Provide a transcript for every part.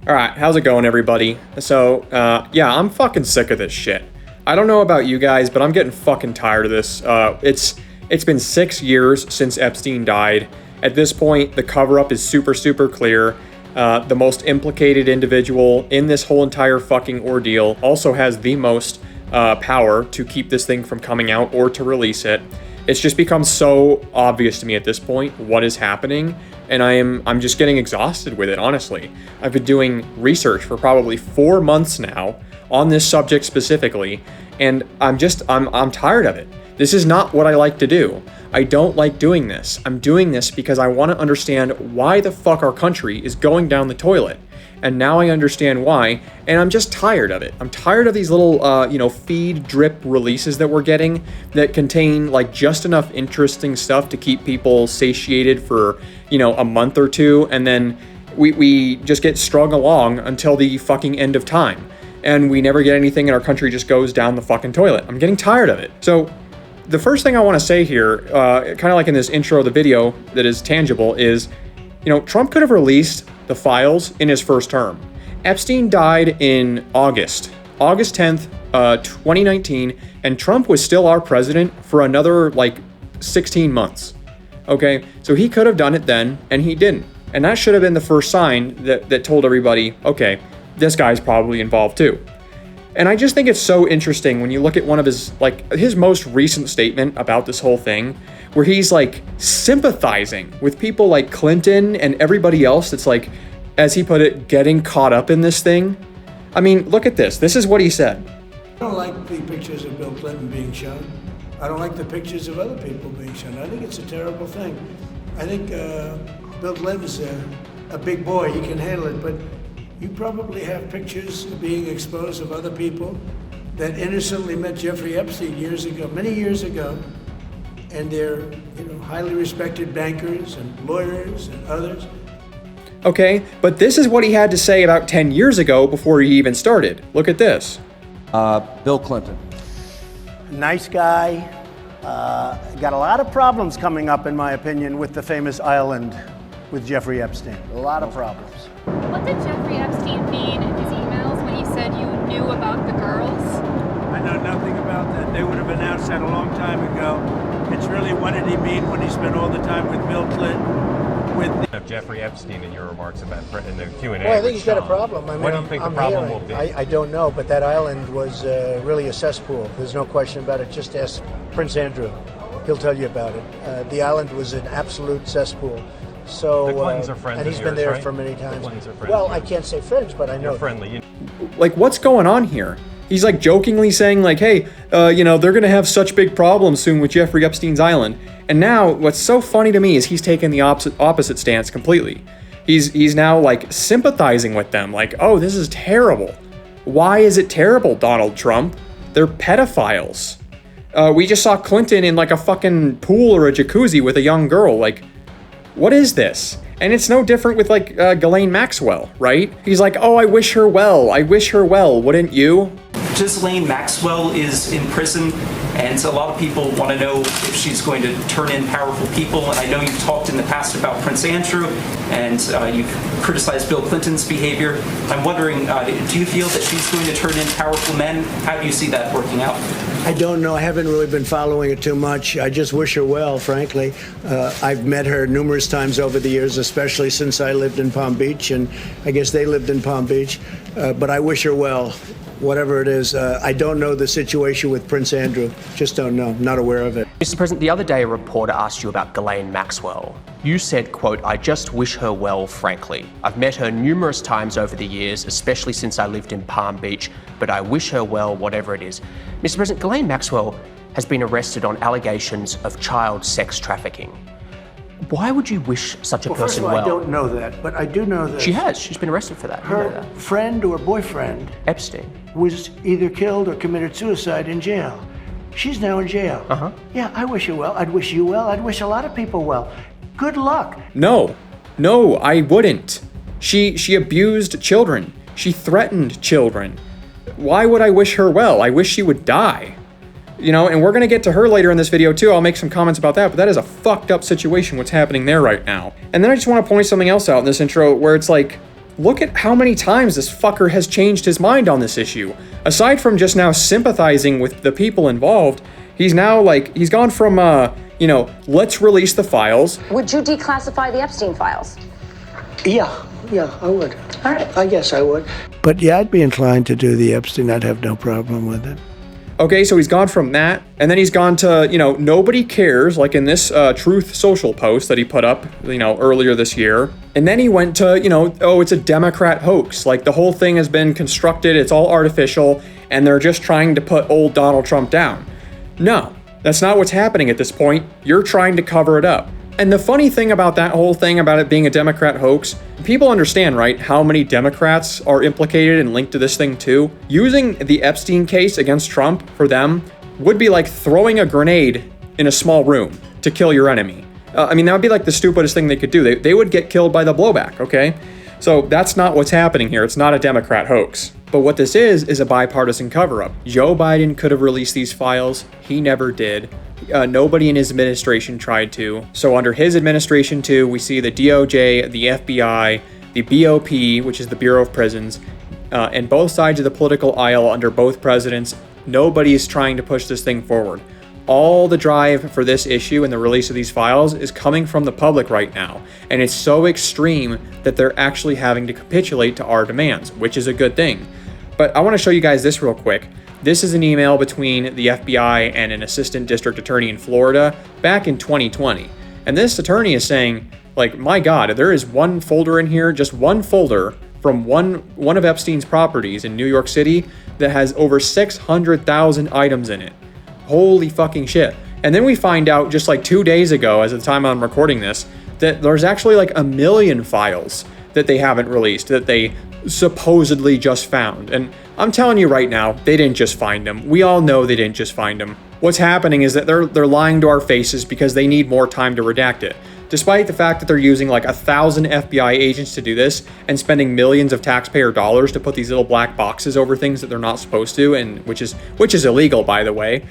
All right, how's it going, everybody? So, yeah, I'm fucking sick of this shit. I don't know about you guys, but I'm getting fucking tired of this. It's been 6 years since Epstein died. At this point, the cover-up is super clear. The most implicated individual in this whole entire fucking ordeal also has the most power to keep this thing from coming out or to release it. It's just become so obvious to me at this point what is happening, and I'm just getting exhausted with it, honestly. I've been doing research for probably 4 months now on this subject specifically, and I'm tired of it. This is not what I like to do. I don't like doing this. I'm doing this because I want to understand why the fuck our country is going down the toilet. And now I understand why, and I'm just tired of it. I'm tired of these little, feed drip releases that we're getting that contain, like, just enough interesting stuff to keep people satiated for, a month or two, and then we just get strung along until the fucking end of time. And we never get anything, and our country just goes down the fucking toilet. I'm getting tired of it. So, the first thing I want to say here, kind of like in this intro of the video that is tangible, is, Trump could have released the files in his first term. Epstein died in August 10th, 2019, and Trump was still our president for another, 16 months. Okay, so he could have done it then, and he didn't. And that should have been the first sign that told everybody, okay, this guy's probably involved too. And I just think it's so interesting when you look at one of his most recent statement about this whole thing, where he's sympathizing with people like Clinton and everybody else that's as he put it, getting caught up in this thing. I mean, look at this. This is what he said. I don't like the pictures of Bill Clinton being shown. I don't like the pictures of other people being shown. I think it's a terrible thing. I think Bill Clinton's a big boy. He can handle it, but you probably have pictures being exposed of other people that innocently met Jeffrey Epstein many years ago, and they're highly respected bankers and lawyers and others. Okay, but this is what he had to say about 10 years ago before he even started. Look at this. Bill Clinton. Nice guy. Got a lot of problems coming up, in my opinion, with the famous island with Jeffrey Epstein. A lot of problems. What did Jeffrey Epstein mean in his emails when he said you knew about the girls? I know nothing about that. They would have announced that a long time ago. It's really, what did he mean when he spent all the time with Bill Clinton? Of Jeffrey Epstein in your remarks about in the Q&A. Well, I think he's got a problem. What do you think the problem will be? I don't know, but that island was really a cesspool. There's no question about it. Just ask Prince Andrew. He'll tell you about it. The island was an absolute cesspool. So, the Clintons are friends, and he's of been yours, there right? for many times. The Clintons are friends. Well, I can't say friends, but I know you're friendly. What's going on here? He's jokingly saying hey, they're gonna have such big problems soon with Jeffrey Epstein's island. And now what's so funny to me is he's taken the opposite stance completely. He's now sympathizing with them, oh, this is terrible. Why is it terrible, Donald Trump? They're pedophiles. We just saw Clinton in a fucking pool or a jacuzzi with a young girl. What is this? And it's no different with Ghislaine Maxwell, right? He's oh, I wish her well. I wish her well. Wouldn't you? Ghislaine Maxwell is in prison, and a lot of people want to know if she's going to turn in powerful people. And I know you've talked in the past about Prince Andrew, and you've criticized Bill Clinton's behavior. I'm wondering, do you feel that she's going to turn in powerful men? How do you see that working out? I don't know. I haven't really been following it too much. I just wish her well, frankly. I've met her numerous times over the years, especially since I lived in Palm Beach, and I guess they lived in Palm Beach. But I wish her well, whatever it is. I don't know the situation with Prince Andrew. Just don't know. Not aware of it. Mr. President, the other day a reporter asked you about Ghislaine Maxwell. You said, quote, I just wish her well, frankly. I've met her numerous times over the years, especially since I lived in Palm Beach, but I wish her well, whatever it is. Mr. President, Ghislaine Maxwell has been arrested on allegations of child sex trafficking. Why would you wish such a person well? First of all, I don't know that, but I do know that she has. She's been arrested for that. Her friend or boyfriend, Epstein, was either killed or committed suicide in jail. She's now in jail. Yeah, I wish her well. I'd wish you well. I'd wish a lot of people well. Good luck. No, I wouldn't. She abused children. She threatened children. Why would I wish her well? I wish she would die. And we're going to get to her later in this video too. I'll make some comments about that, but that is a fucked up situation what's happening there right now. And then I just want to point something else out in this intro where it's look at how many times this fucker has changed his mind on this issue. Aside from just now sympathizing with the people involved, he's now like, he's gone from, let's release the files. Would you declassify the Epstein files? Yeah, I would. All right. I guess I would. But yeah, I'd be inclined to do the Epstein. I'd have no problem with it. Okay, so he's gone from that, and then he's gone to, nobody cares, like in this Truth Social post that he put up, earlier this year. And then he went to, it's a Democrat hoax. Like, the whole thing has been constructed, it's all artificial, and they're just trying to put old Donald Trump down. No, that's not what's happening at this point. You're trying to cover it up. And the funny thing about that whole thing about it being a Democrat hoax, people understand, right, how many Democrats are implicated and linked to this thing too. Using the Epstein case against Trump for them would be like throwing a grenade in a small room to kill your enemy. That would be like the stupidest thing they could do. They would get killed by the blowback, okay? So that's not what's happening here. It's not a Democrat hoax. But what this is a bipartisan cover-up. Joe Biden could have released these files. He never did. Nobody in his administration tried to. So under his administration too, we see the DOJ, the FBI, the BOP, which is the Bureau of Prisons, and both sides of the political aisle under both presidents, nobody is trying to push this thing forward. All the drive for this issue and the release of these files is coming from the public right now. And it's so extreme that they're actually having to capitulate to our demands, which is a good thing. But I want to show you guys this real quick. This is an email between the FBI and an assistant district attorney in Florida back in 2020. And this attorney is saying, like, my God, there is one folder in here, just one folder from one of Epstein's properties in New York City that has over 600,000 items in it. Holy fucking shit. And then we find out just like 2 days ago, as of the time I'm recording this, that there's actually like 1 million files that they haven't released, that they supposedly just found. And I'm telling you right now, they didn't just find them. We all know they didn't just find them. What's happening is that they're lying to our faces because they need more time to redact it. Despite the fact that they're using like 1,000 FBI agents to do this and spending millions of taxpayer dollars to put these little black boxes over things that they're not supposed to, and which is illegal, by the way,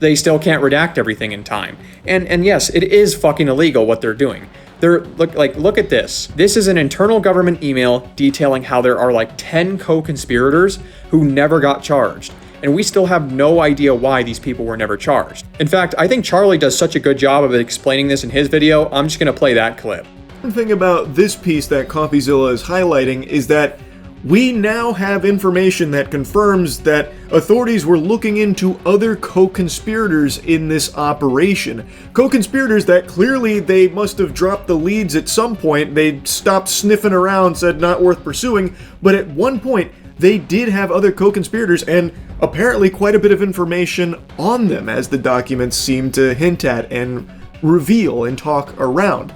they still can't redact everything in time. And yes, it is fucking illegal what they're doing. Look at this. This is an internal government email detailing how there are like 10 co-conspirators who never got charged. And we still have no idea why these people were never charged. In fact, I think Charlie does such a good job of explaining this in his video, I'm just gonna play that clip. One thing about this piece that CopyZilla is highlighting is that we now have information that confirms that authorities were looking into other co-conspirators in this operation. Co-conspirators that clearly they must have dropped the leads at some point. They stopped sniffing around, said not worth pursuing, but at one point they did have other co-conspirators and apparently quite a bit of information on them, as the documents seem to hint at and reveal and talk around.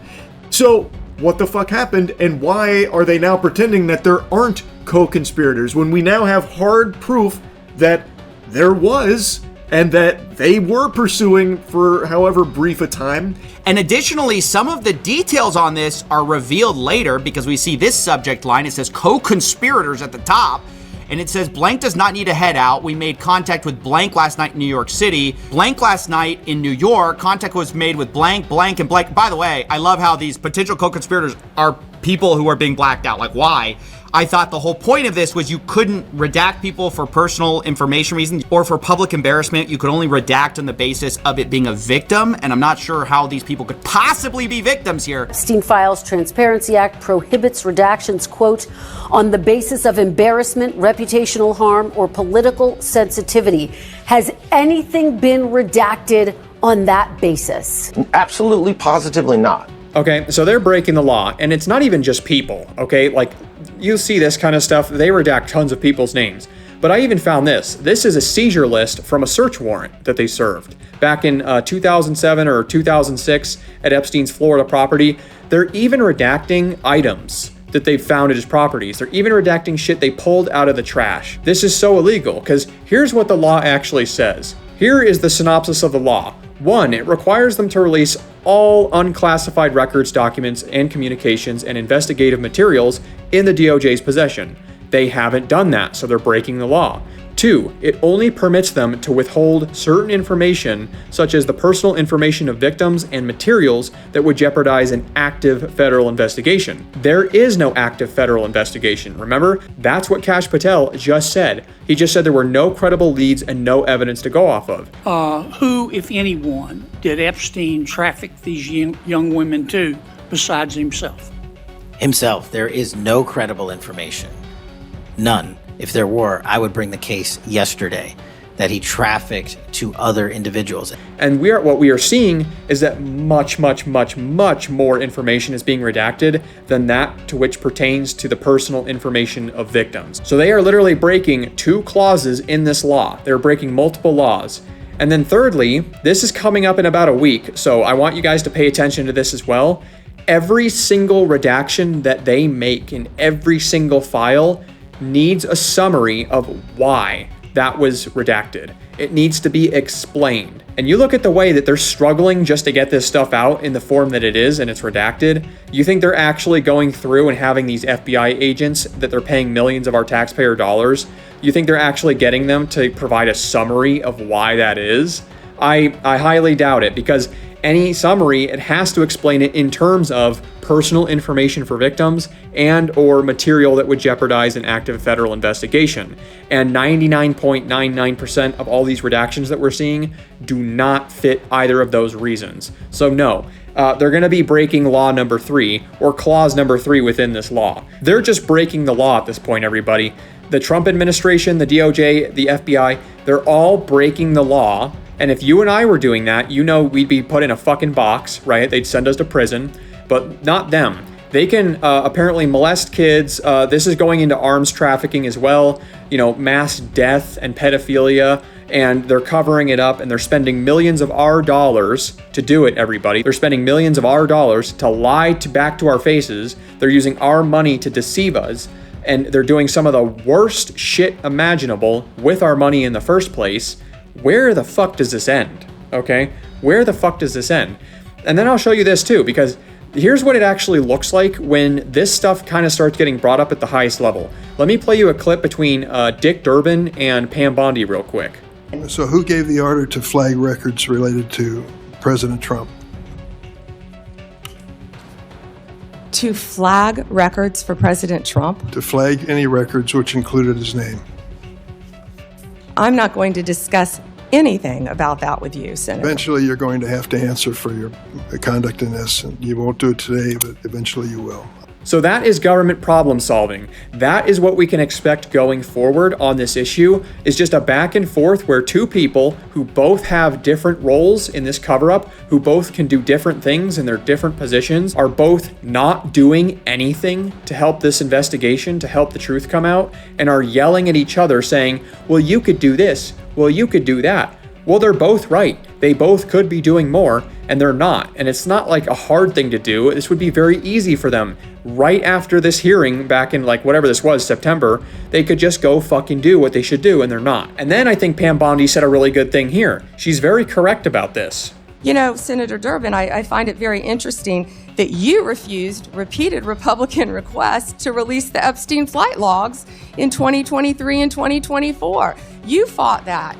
So what the fuck happened, and why are they now pretending that there aren't co-conspirators when we now have hard proof that there was, and that they were pursuing for however brief a time? And additionally, some of the details on this are revealed later, because we see this subject line, it says co-conspirators at the top, and it says blank does not need to head out. We made contact with blank last night in New York City. Blank last night in New York. Contact was made with blank, blank, and blank. By the way, I love how these potential co-conspirators are people who are being blacked out. Like, why? I thought the whole point of this was you couldn't redact people for personal information reasons or for public embarrassment. You could only redact on the basis of it being a victim, and I'm not sure how these people could possibly be victims here. Epstein Files Transparency Act prohibits redactions, quote, on the basis of embarrassment, reputational harm, or political sensitivity. Has anything been redacted on that basis? Absolutely, positively not. Okay, so they're breaking the law, and it's not even just people, okay? Like, you see this kind of stuff, they redact tons of people's names. But I even found this. This is a seizure list from a search warrant that they served back in 2007 or 2006 at Epstein's Florida property. They're even redacting items that they've found at his properties. They're even redacting shit they pulled out of the trash. This is so illegal, because here's what the law actually says. Here is the synopsis of the law. 1, it requires them to release all unclassified records, documents, and communications and investigative materials in the DOJ's possession. They haven't done that, so they're breaking the law. 2, it only permits them to withhold certain information, such as the personal information of victims and materials that would jeopardize an active federal investigation. There is no active federal investigation. Remember? That's what Kash Patel just said. He just said there were no credible leads and no evidence to go off of. Who, if anyone, did Epstein traffic these young women to besides himself? Himself. There is no credible information. None. If there were, I would bring the case yesterday that he trafficked to other individuals. And what we are seeing is that much more information is being redacted than that to which pertains to the personal information of victims. So they are literally breaking 2 clauses in this law. They're breaking multiple laws. And then thirdly, this is coming up in about a week, so I want you guys to pay attention to this as well. Every single redaction that they make in every single file needs a summary of why that was redacted. It needs to be explained. And you look at the way that they're struggling just to get this stuff out in the form that it is and it's redacted. You think they're actually going through and having these FBI agents that they're paying millions of our taxpayer dollars? You think they're actually getting them to provide a summary of why that is? I highly doubt it, because any summary, it has to explain it in terms of personal information for victims and or material that would jeopardize an active federal investigation. And 99.99% of all these redactions that we're seeing do not fit either of those reasons. So no, they're going to be breaking law number 3 or clause number 3 within this law. They're just breaking the law at this point, everybody. The Trump administration, the DOJ, the FBI, they're all breaking the law. And if you and I were doing that, you know we'd be put in a fucking box, right? They'd send us to prison, but not them. They can apparently molest kids. This is going into arms trafficking as well, you know, mass death and pedophilia, and they're covering it up, and they're spending millions of our dollars to do it, everybody. They're spending millions of our dollars to lie back to our faces. They're using our money to deceive us, and they're doing some of the worst shit imaginable with our money in the first place. Where the fuck does this end? Okay? Where the fuck does this end? And then I'll show you this too, because here's what it actually looks like when this stuff kind of starts getting brought up at the highest level. Let me play you a clip between Dick Durbin and Pam Bondi real quick. So who gave the order to flag records related to President Trump? To flag records for President Trump? To flag any records which included his name. I'm not going to discuss anything about that with you, Senator. Eventually, you're going to have to answer for your conduct in this. And you won't do it today, but eventually you will. So that is government problem solving. That is what we can expect going forward on this issue, is just a back and forth where 2 people who both have different roles in this cover-up, who both can do different things in their different positions, are both not doing anything to help this investigation, to help the truth come out, and are yelling at each other saying, well, you could do this, well, you could do that. Well, they're both right. They both could be doing more, and they're not. And it's not like a hard thing to do. This would be very easy for them. Right after this hearing, back in like whatever this was, September, they could just go fucking do what they should do, and they're not. And then I think Pam Bondi said a really good thing here. She's very correct about this. You know, Senator Durbin, I find it very interesting that you refused repeated Republican requests to release the Epstein flight logs in 2023 and 2024. You fought that.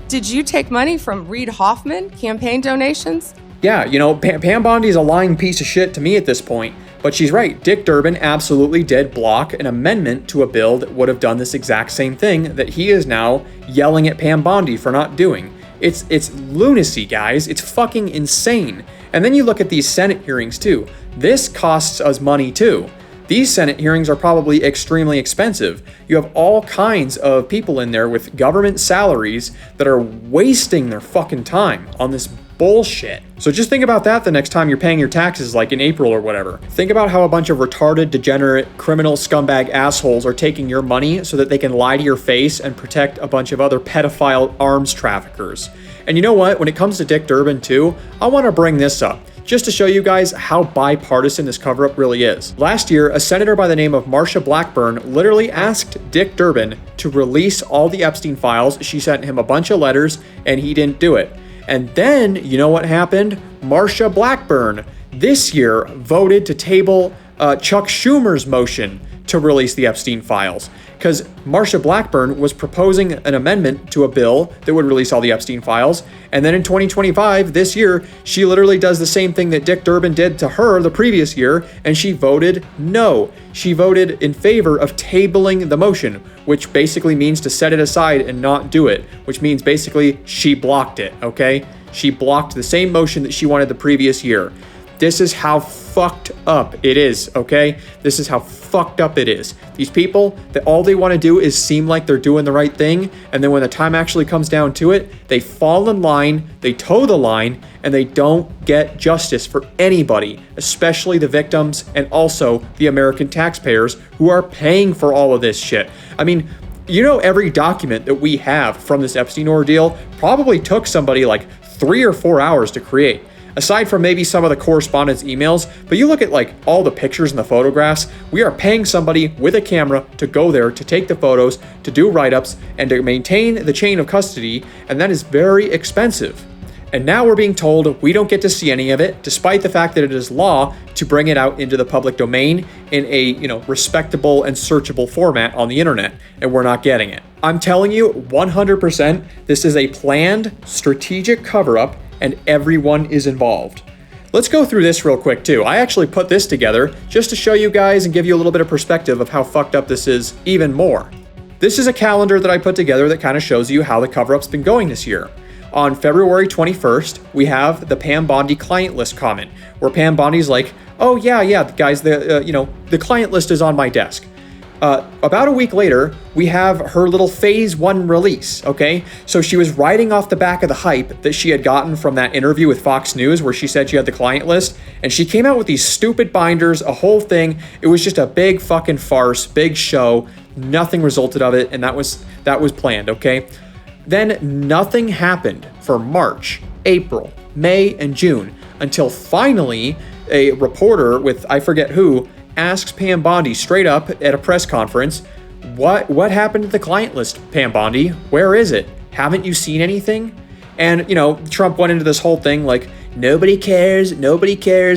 Did you take money from Reid Hoffman, campaign donations? Yeah, you know, Pam Bondi's a lying piece of shit to me at this point, but she's right. Dick Durbin absolutely did block an amendment to a bill that would have done this exact same thing that he is now yelling at Pam Bondi for not doing. It's lunacy, guys. It's fucking insane. And then you look at these Senate hearings too. This costs us money too. These Senate hearings are probably extremely expensive. You have all kinds of people in there with government salaries that are wasting their fucking time on this bullshit. So just think about that the next time you're paying your taxes, like in April or whatever. Think about how a bunch of retarded, degenerate, criminal scumbag assholes are taking your money so that they can lie to your face and protect a bunch of other pedophile arms traffickers. And you know what? When it comes to Dick Durbin too, I want to bring this up, just to show you guys how bipartisan this cover-up really is. Last year, a senator by the name of Marsha Blackburn literally asked Dick Durbin to release all the Epstein files. She sent him a bunch of letters, and he didn't do it. And then, you know what happened? Marsha Blackburn this year voted to table Chuck Schumer's motion to release the Epstein files. Because Marsha Blackburn was proposing an amendment to a bill that would release all the Epstein files. And then in 2025, this year, she literally does the same thing that Dick Durbin did to her the previous year, and she voted no. She voted in favor of tabling the motion, which basically means to set it aside and not do it, which means basically she blocked it, okay? She blocked the same motion that she wanted the previous year. This is how fucked up it is, okay? This is how fucked up it is. These people, that all they want to do is seem like they're doing the right thing, and then when the time actually comes down to it, they fall in line, they toe the line, and they don't get justice for anybody, especially the victims and also the American taxpayers who are paying for all of this shit. I mean, you know, every document that we have from this Epstein ordeal probably took somebody like 3 or 4 hours to create. Aside from maybe some of the correspondence emails, but you look at like all the pictures and the photographs, we are paying somebody with a camera to go there, to take the photos, to do write-ups, and to maintain the chain of custody, and that is very expensive. And now we're being told we don't get to see any of it, despite the fact that it is law to bring it out into the public domain in a, respectable and searchable format on the internet, and we're not getting it. I'm telling you 100% this is a planned, strategic cover-up, and everyone is involved. Let's go through this real quick too. I actually put this together just to show you guys and give you a little bit of perspective of how fucked up this is even more. This is a calendar that I put together that kind of shows you how the cover-up's been going this year. On February 21st, we have the Pam Bondi client list comment, where Pam Bondi's like, oh yeah, guys, the client list is on my desk. About a week later, we have her little phase 1 release, okay? So she was riding off the back of the hype that she had gotten from that interview with Fox News where she said she had the client list, and she came out with these stupid binders, a whole thing. It was just a big fucking farce, big show. Nothing resulted of it, and that was planned, okay? Then nothing happened for March, April, May, and June until finally a reporter with I forget who asks Pam Bondi straight up at a press conference, what happened to the client list, Pam Bondi? Where is it? Haven't you seen anything? And, Trump went into this whole thing like, nobody cares,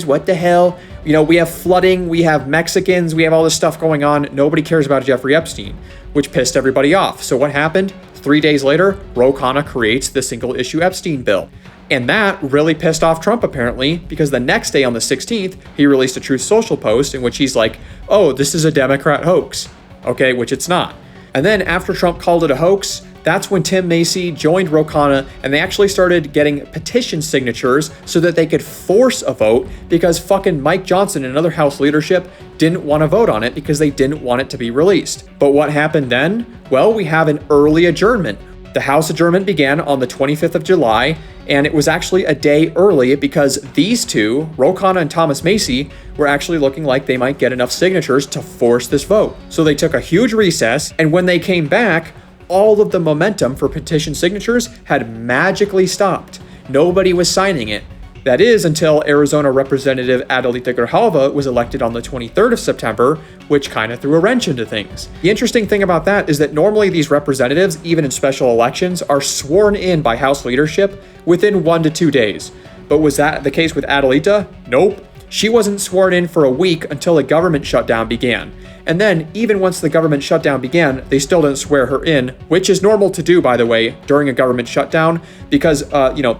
what the hell? We have flooding, we have Mexicans, we have all this stuff going on. Nobody cares about Jeffrey Epstein, which pissed everybody off. So what happened? 3 days later, Ro Khanna creates the single-issue Epstein bill. And that really pissed off Trump, apparently, because the next day on the 16th, he released a Truth Social post in which he's like, oh, this is a Democrat hoax. Okay, which it's not. And then after Trump called it a hoax, that's when Tim Macy joined Ro Khanna, and they actually started getting petition signatures so that they could force a vote, because fucking Mike Johnson and other House leadership didn't want to vote on it because they didn't want it to be released. But what happened then? Well, we have an early adjournment. The House adjournment began on the 25th of July, and it was actually a day early because these two, Ro Khanna and Thomas Macy, were actually looking like they might get enough signatures to force this vote. So they took a huge recess, and when they came back, all of the momentum for petition signatures had magically stopped. Nobody was signing it. That is until Arizona Representative Adelita Grijalva was elected on the 23rd of September, which kind of threw a wrench into things. The interesting thing about that is that normally these representatives, even in special elections, are sworn in by House leadership within 1 to 2 days. But was that the case with Adelita? Nope. She wasn't sworn in for a week until the government shutdown began. And then, even once the government shutdown began, they still didn't swear her in, which is normal to do, by the way, during a government shutdown, because,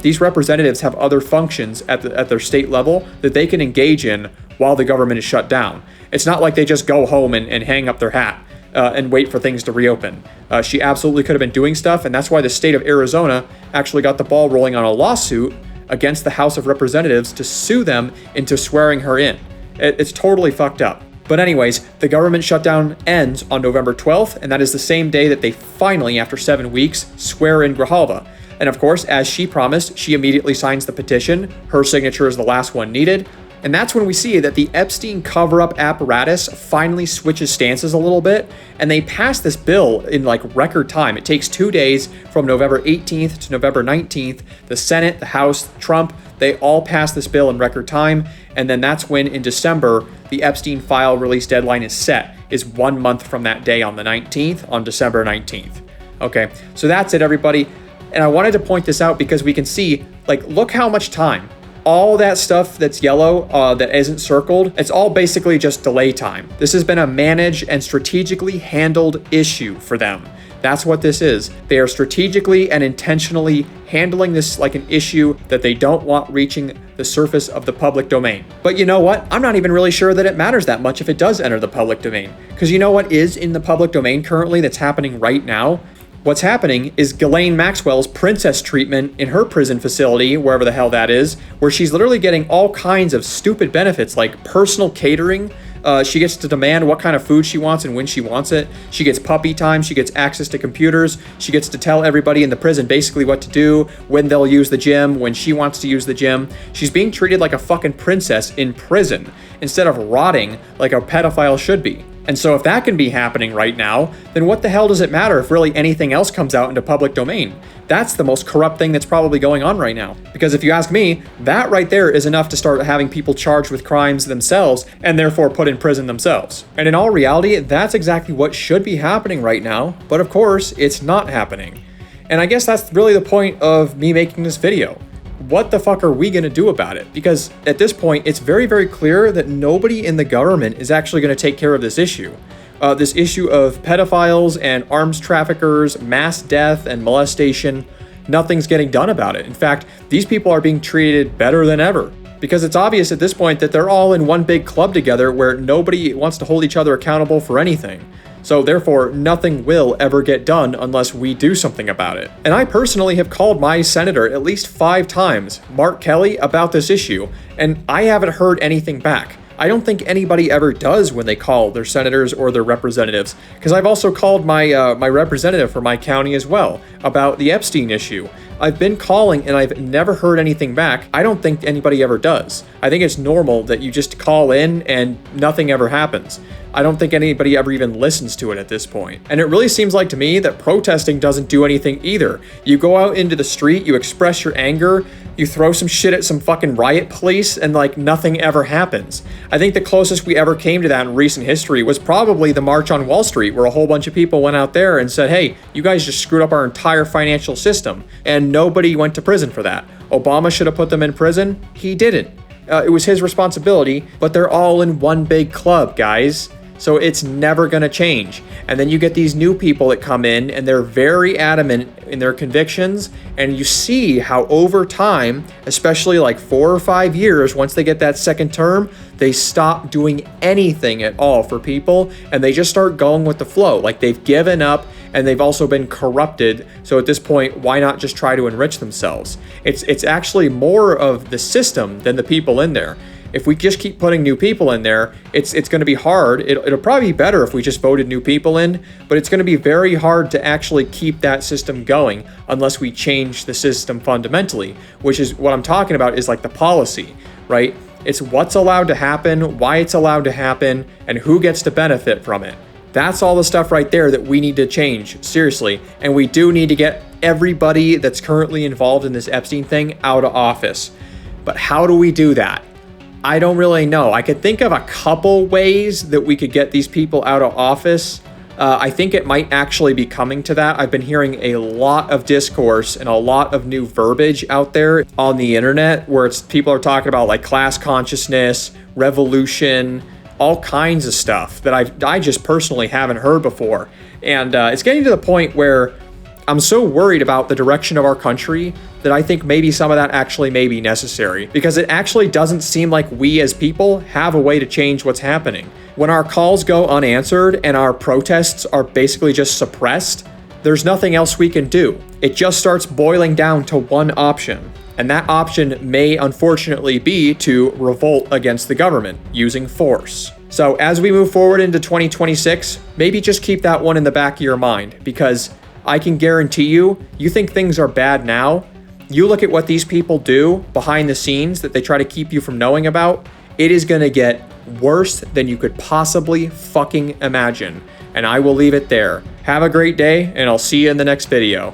these representatives have other functions at their state level that they can engage in while the government is shut down. It's not like they just go home and hang up their hat and wait for things to reopen. She absolutely could have been doing stuff, and that's why the state of Arizona actually got the ball rolling on a lawsuit against the House of Representatives to sue them into swearing her in. It's totally fucked up. But anyways, the government shutdown ends on November 12th, and that is the same day that they finally, after 7 weeks, swear in Grijalva. And of course, as she promised, she immediately signs the petition. Her signature is the last one needed. And that's when we see that the Epstein cover-up apparatus finally switches stances a little bit, and they pass this bill in record time. It takes 2 days from November 18th to November 19th. The Senate, the House, Trump, they all pass this bill in record time, and then that's when in December, the Epstein file release deadline is set, is 1 month from that day on the 19th, on December 19th. Okay, so that's it, everybody. And I wanted to point this out because we can see, look how much time all that stuff that's yellow that isn't circled, it's all basically just delay time. This has been a managed and strategically handled issue for them. That's what this is. They are strategically and intentionally handling this like an issue that they don't want reaching the surface of the public domain. But you know what? I'm not even really sure that it matters that much if it does enter the public domain. Because you know what is in the public domain currently that's happening right now? What's happening is Ghislaine Maxwell's princess treatment in her prison facility, wherever the hell that is, where she's literally getting all kinds of stupid benefits like personal catering. She gets to demand what kind of food she wants and when she wants it. She gets puppy time. She gets access to computers. She gets to tell everybody in the prison basically what to do, when they'll use the gym, when she wants to use the gym. She's being treated like a fucking princess in prison instead of rotting like a pedophile should be. And so if that can be happening right now, then what the hell does it matter if really anything else comes out into public domain? That's the most corrupt thing that's probably going on right now. Because if you ask me, that right there is enough to start having people charged with crimes themselves and therefore put in prison themselves. And in all reality, that's exactly what should be happening right now. But of course, it's not happening. And I guess that's really the point of me making this video. What the fuck are we going to do about it? Because at this point, it's very, very clear that nobody in the government is actually going to take care of this issue. This issue of pedophiles and arms traffickers, mass death and molestation, nothing's getting done about it. In fact, these people are being treated better than ever. Because it's obvious at this point that they're all in one big club together where nobody wants to hold each other accountable for anything. So therefore, nothing will ever get done unless we do something about it. And I personally have called my senator at least 5 times, Mark Kelly, about this issue, and I haven't heard anything back. I don't think anybody ever does when they call their senators or their representatives, because I've also called my my representative for my county as well about the Epstein issue. I've been calling and I've never heard anything back. I don't think anybody ever does. I think it's normal that you just call in and nothing ever happens. I don't think anybody ever even listens to it at this point. And it really seems like to me that protesting doesn't do anything either. You go out into the street, you express your anger, you throw some shit at some fucking riot police, and like nothing ever happens. I think the closest we ever came to that in recent history was probably the March on Wall Street, where a whole bunch of people went out there and said, hey, you guys just screwed up our entire financial system, and nobody went to prison for that. Obama should have put them in prison. He didn't. It was his responsibility, but they're all in one big club, guys. So it's never going to change. And then you get these new people that come in and they're very adamant in their convictions. And you see how over time, especially like 4 or 5 years, once they get that second term, they stop doing anything at all for people. And they just start going with the flow. Like they've given up and they've also been corrupted. So at this point, why not just try to enrich themselves? It's actually more of the system than the people in there. If we just keep putting new people in there, it's going to be hard. It'll probably be better if we just voted new people in, but it's going to be very hard to actually keep that system going unless we change the system fundamentally, which is what I'm talking about is like the policy, right? It's what's allowed to happen, why it's allowed to happen, and who gets to benefit from it. That's all the stuff right there that we need to change, seriously. And we do need to get everybody that's currently involved in this Epstein thing out of office. But how do we do that? I don't really know. I could think of a couple ways that we could get these people out of office. I think it might actually be coming to that. I've been hearing a lot of discourse and a lot of new verbiage out there on the internet where people are talking about like class consciousness, revolution, all kinds of stuff that I just personally haven't heard before. And it's getting to the point where I'm so worried about the direction of our country that I think maybe some of that actually may be necessary, because it actually doesn't seem like we as people have a way to change what's happening. When our calls go unanswered and our protests are basically just suppressed, there's nothing else we can do. It just starts boiling down to one option. And that option may unfortunately be to revolt against the government using force. So as we move forward into 2026, maybe just keep that one in the back of your mind, because I can guarantee you think things are bad now. You look at what these people do behind the scenes that they try to keep you from knowing about, it is going to get worse than you could possibly fucking imagine. And I will leave it there. Have a great day, and I'll see you in the next video.